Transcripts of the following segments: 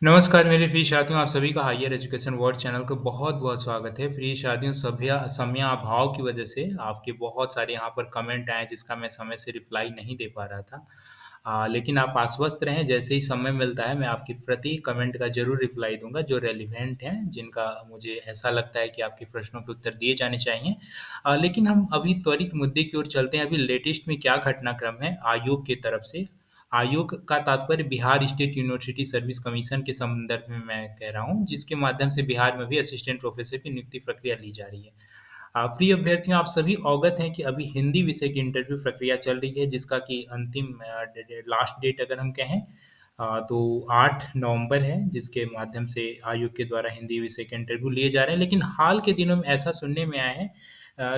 नमस्कार मेरे प्रिय साथियों, आप सभी का हायर एजुकेशन वर्ल्ड चैनल को बहुत-बहुत स्वागत है। प्रिय साथियों, समय अभाव की वजह से आपके बहुत सारे यहाँ पर कमेंट आए जिसका मैं समय से रिप्लाई नहीं दे पा रहा था। लेकिन आप आश्वस्त रहें, जैसे ही समय मिलता है मैं आपके प्रति कमेंट का ज़रूर रिप्लाई दूँगा जो रेलेवेंट हैं, जिनका मुझे ऐसा लगता है कि आपके प्रश्नों के उत्तर दिए जाने चाहिए। लेकिन हम अभी त्वरित मुद्दे की ओर चलते हैं, अभी लेटेस्ट में क्या घटनाक्रम है आयोग की तरफ से। आयोग का तात्पर्य Bihar state university service commission के संदर्भ में मैं कह रहा हूँ, जिसके माध्यम से बिहार में भी असिस्टेंट प्रोफेसर की नियुक्ति प्रक्रिया ली जा रही है। प्रिय अभ्यर्थियों, आप सभी अवगत हैं कि अभी हिंदी विषय की इंटरव्यू प्रक्रिया चल रही है, जिसका कि अंतिम लास्ट डेट अगर हम कहें तो 8 नवंबर है, जिसके माध्यम से आयोग के द्वारा हिंदी विषय के इंटरव्यू लिए जा रहे हैं। लेकिन हाल के दिनों में ऐसा सुनने में आया है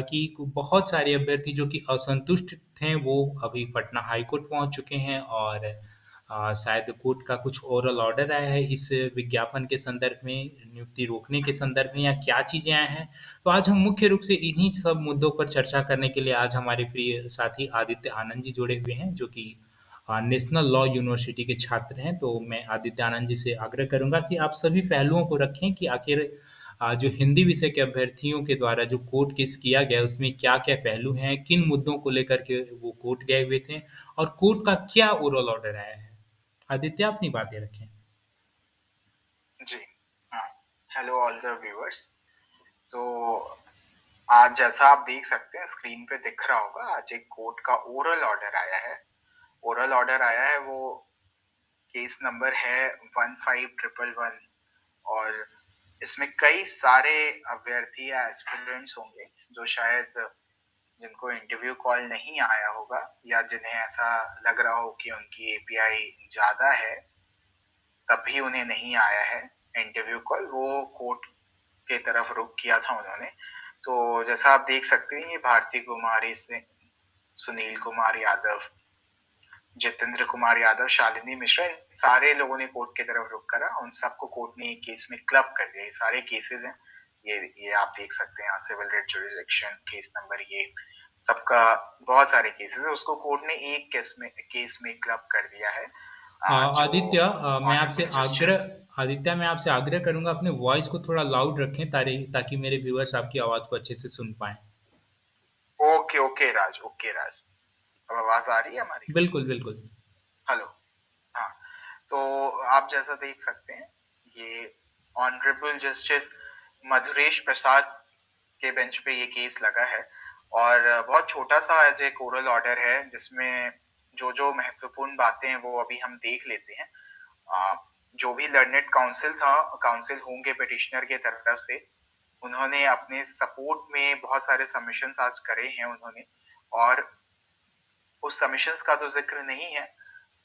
कि बहुत सारे अभ्यर्थी जो कि असंतुष्ट थे, वो अभी पटना हाई कोर्ट पहुंच चुके हैं और शायद कोर्ट का कुछ ओरल ऑर्डर आया है इस विज्ञापन के संदर्भ में, नियुक्ति रोकने के संदर्भ में या क्या चीज़ें आए हैं। तो आज हम मुख्य रूप से इन्हीं सब मुद्दों पर चर्चा करने के लिए आज हमारे प्रिय साथी आदित्य आनंद जी जुड़े हुए हैं, जो कि नेशनल लॉ यूनिवर्सिटी के छात्र हैं। तो मैं आदित्य आनंद जी से आग्रह करूंगा कि आप सभी पहलुओं को रखें कि आखिर जो हिंदी विषय के अभ्यर्थियों के द्वारा जो कोर्ट केस किया गया उसमें क्या-क्या पहलू हैं, किन मुद्दों को लेकर के वो कोर्ट गए हुए थे और कोर्ट का क्या ओरल ऑर्डर आया है। आदित्य, अपनी बातें रखें। जी, हाँ। Hello all the viewers. तो आज जैसा आप देख सकते हैं स्क्रीन पे दिख रहा होगा, आज एक कोर्ट का ओरल ऑर्डर आया है। ओरल ऑर्डर आया है, वो केस नंबर है 15111 और इसमें कई सारे अभ्यर्थी या एस्पिरेंट्स होंगे जो शायद जिनको इंटरव्यू कॉल नहीं आया होगा या जिन्हें ऐसा लग रहा हो कि उनकी एपीआई ज़्यादा है, तब भी उन्हें नहीं आया है इंटरव्यू कॉल। वो कोर्ट के तरफ रुख किया था उन्होंने। तो जैसा आप देख सकते हैं, ये भारती कुमारी से सुनील कुमार यादव, जितेंद्र कुमार यादव, शालिनी मिश्रा, इन सारे लोगों ने कोर्ट की तरफ रुख करा। उन सबको कोर्ट ने एक केस में क्लब कर दिया। ये सारे केसेस हैं, ये आप देख सकते हैं यहाँ, civil rate jurisdiction case number, ये सबका बहुत सारे केसेस है। उसको कोर्ट ने एक केस में क्लब कर दिया है। जो आदित्य, ऑनरेबल जस्टिस मैं आपसे आग्रह करूंगा अपने वॉइस को थोड़ा लाउड रखें ताकि मेरे व्यूअर्स आपकी आवाज़ को अच्छे से सुन पाएं। ओके ओके राज, ओके राज। अब आवाज आ रही है हमारी? बिल्कुल, बिल्कुल। हेलो। हाँ, तो आप जैसा देख सकते हैं, ये ऑनरेबल जस्टिस मधुरेश प्रसाद के बेंच पे ये केस लगा है और बहुत छोटा सा एज एक ओरल ऑर्डर है, जिसमें जो जो महत्वपूर्ण बातें हैं वो अभी हम देख लेते हैं। जो भी लर्नेड काउंसिल होंगे पिटिशनर के तरफ से, उन्होंने अपने सपोर्ट में बहुत सारे सबमिशंस आज करे हैं उन्होंने, और उस सबमिशंस का तो जिक्र नहीं है।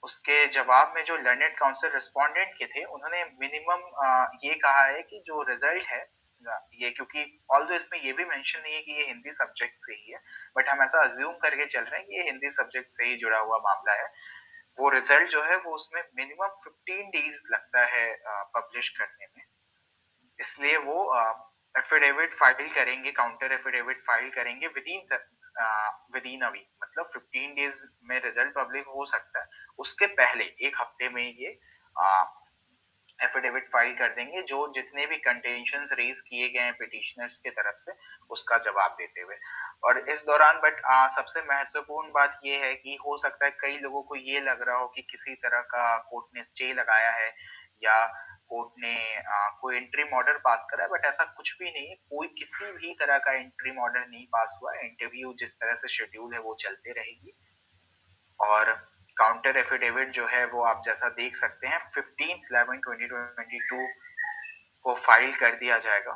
उसके जवाब में जो लर्नेड काउंसिल रिस्पोंडेंट के थे, उन्होंने मिनिमम ये कहा है कि जो रिजल्ट है, ये क्योंकि ऑल्दो इसमें ये भी मेंशन नहीं है कि ये हिंदी सब्जेक्ट से ही है, बट हम ऐसा अज्यूम करके चल रहे हैं कि ये हिंदी सब्जेक्ट से ही जुड़ा हुआ मामला है। वो रिजल्ट जो है वो उसमें मिनिमम 15 डेज लगता है पब्लिश करने में। इसलिए वो एफिडेविट फाइल करेंगे, काउंटर एफिडेविट फाइल करेंगे विदिन अ वीक, मतलब 15 डेज में रिजल्ट पब्लिक हो सकता है। उसके पहले एक हफ्ते में ये एफिडेविट फाइल कर देंगे, जो जितने भी कंटेंशंस रेज किए गए हैं पिटिशनर्स के तरफ से, उसका जवाब देते हुए। और इस दौरान सबसे महत्वपूर्ण बात ये है कि हो सकता है कई लोगों को ये लग रहा हो कि किसी तरह का कोर्ट ने स्टे लगाया है या कोर्ट ने कोई इंटरिम ऑर्डर पास करा है, बट ऐसा कुछ भी नहीं है। कोई किसी भी तरह का इंटरिम ऑर्डर नहीं पास हुआ है। इंटरव्यू जिस तरह से शेड्यूल है वो चलते रहेगी और काउंटर एफिडेविट जो है वो आप जैसा देख सकते हैं 15/11/2022 को फाइल कर दिया जाएगा।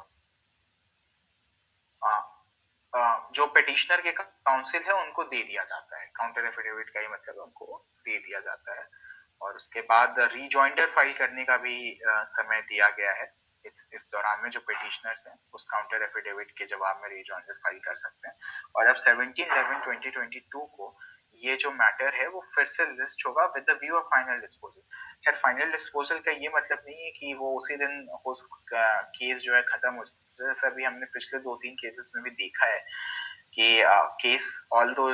जो पिटिशनर के काउंसिल है उनको दे दिया जाता है, काउंटर एफिडेविट का ही मतलब उनको दे दिया जाता है। और उसके बाद रीजॉइंडर फाइल करने का भी समय दिया गया है। इस दौरान में जो पिटिशनर्स हैं उस काउंटर एफिडेविट के जवाब में रीजॉइंडर फाइल कर सकते हैं। और अब 17/11/2022 को ये जो मैटर है वो फिर से लिस्ट होगा with the view of final disposal. खैर, फाइनल डिस्पोजल का ये मतलब नहीं है कि वो उसी दिन केस जो है खत्म हो जाए। जैसा भी हमने पिछले 2-3 केसेस में भी देखा है कि केस ऑल्दो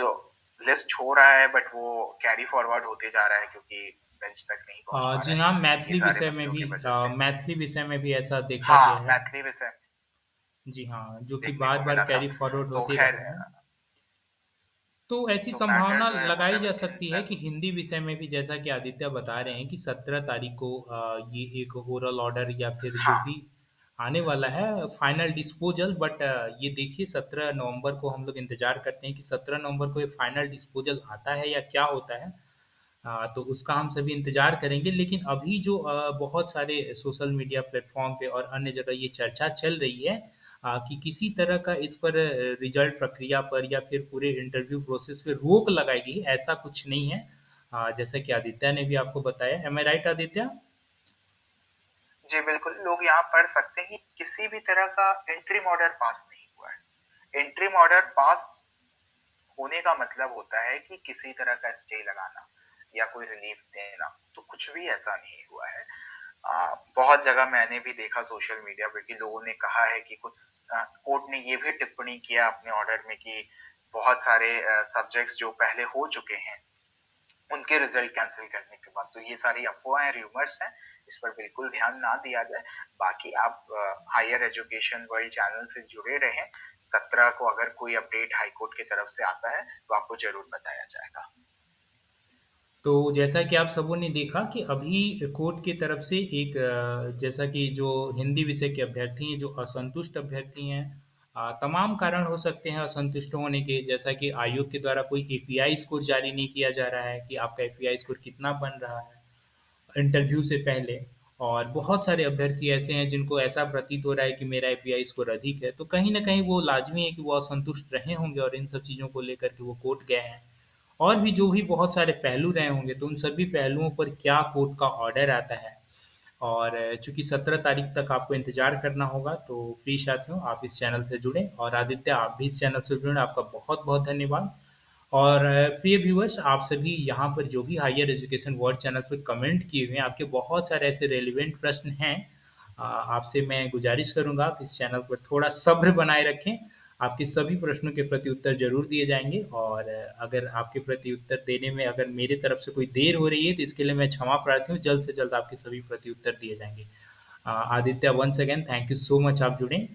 लिस्ट हो रहा है, बट वो कैरी फॉरवर्ड होते जा रहा है, क्योंकि बेंच तक नहीं पहुँच पा रहा जी है, हाँ, ये सारे मसलों की वजह से। मैथिली विषय में भी ऐसा देखा गया हाँ, है। मैथिली विषय जी हाँ, जो कि देखने को बार-बार मिला था। कैरी फॉरवर्ड तो होते ख़ैर रहा है। तो ऐसी तो मैटर संभावना जो है वो लगाई जा सकती है 17 कि हिंदी विषय में भी जैसा कि आदित्य बता रहे हैं कि 17 तारीख को ये एक ओरल ऑर्डर या फिर जो हाँ, भी आने वाला है फाइनल डिस्पोजल, बट ये देखिए 17 नवंबर को हम लोग इंतजार करते हैं कि 17 नवंबर को ये फाइनल डिस्पोजल आता है या क्या होता है। तो उसका हम सभी इंतजार करेंगे, लेकिन अभी जो बहुत सारे सोशल मीडिया प्लेटफॉर्म पे और अन्य जगह ये चर्चा चल रही है कि किसी तरह का इस पर रिजल्ट प्रक्रिया पर या फिर पूरे इंटरव्यू प्रोसेस पे रोक लगाई गई, ऐसा कुछ नहीं है। जैसा कि आदित्य ने भी आपको बताया, एम आई राइट आदित्य? जी बिल्कुल, लोग यहाँ पढ़ सकते हैं कि किसी भी तरह का इंटरिम ऑर्डर पास नहीं हुआ है। इंटरिम ऑर्डर पास होने का मतलब होता है कि किसी तरह का स्टे लगाना या कोई रिलीफ देना, तो कुछ भी ऐसा नहीं हुआ है। बहुत जगह मैंने भी देखा सोशल मीडिया पे कि लोगों ने कहा है कि कुछ कोर्ट ने ये भी टिप्पणी किया अपने ऑर्डर में कि बहुत सारे सब्जेक्ट्स जो पहले हो चुके हैं, उनके रिजल्ट कैंसल करने के बाद। तो ये सारी अफ़वाहें, रूमर्स हैं, इस पर बिल्कुल ध्यान ना दिया जाए। बाकी आप हायर एजुकेशन वर्ल्ड चैनल से जुड़े रहें। 17 को अगर कोई अपडेट हाई कोर्ट की तरफ से आता है, तो आपको ज़रूर बताया जाएगा। तो जैसा कि आप सबों ने देखा कि अभी कोर्ट की तरफ से एक जैसा कि जो हिंदी विषय के अभ्यर्थी हैं, जो असंतुष्ट अभ्यर्थी हैं, तमाम कारण हो सकते हैं असंतुष्ट होने के, जैसा कि आयोग के द्वारा कोई एपीआई स्कोर जारी नहीं किया जा रहा है कि आपका एपीआई स्कोर कितना बन रहा है इंटरव्यू से पहले। और बहुत सारे अभ्यर्थी ऐसे हैं जिनको ऐसा प्रतीत हो रहा है कि मेरा एपीआई स्कोर अधिक है, तो कहीं ना कहीं वो लाजमी है कि वो असंतुष्ट रहे होंगे और इन सब चीज़ों को लेकर के वो कोर्ट गए हैं। और भी जो भी बहुत सारे पहलू रहे होंगे, तो उन सभी पहलुओं पर क्या कोर्ट का ऑर्डर आता है। और चूंकि 17 तारीख तक आपको इंतजार करना होगा, तो प्लीज साथियों आप इस चैनल से जुड़ें, और आदित्य आप भी इस चैनल से जुड़ें, आपका बहुत बहुत धन्यवाद। और प्रिय व्यूअर्स, आप सभी यहाँ पर जो भी हायर एजुकेशन वर्ल्ड चैनल पर कमेंट किए हुए हैं, आपके बहुत सारे ऐसे रेलिवेंट प्रश्न हैं। आपसे मैं गुजारिश करूँगा आप इस चैनल पर थोड़ा सब्र बनाए रखें। आपके सभी प्रश्नों के प्रति उत्तर जरूर दिए जाएंगे, और अगर आपके प्रति उत्तर देने में अगर मेरे तरफ से कोई देर हो रही है, तो इसके लिए मैं क्षमा प्रार्थी हूँ। जल्द से जल्द आपके सभी प्रति उत्तर दिए जाएंगे। Aditya, once again thank you so much, आप जुड़ें।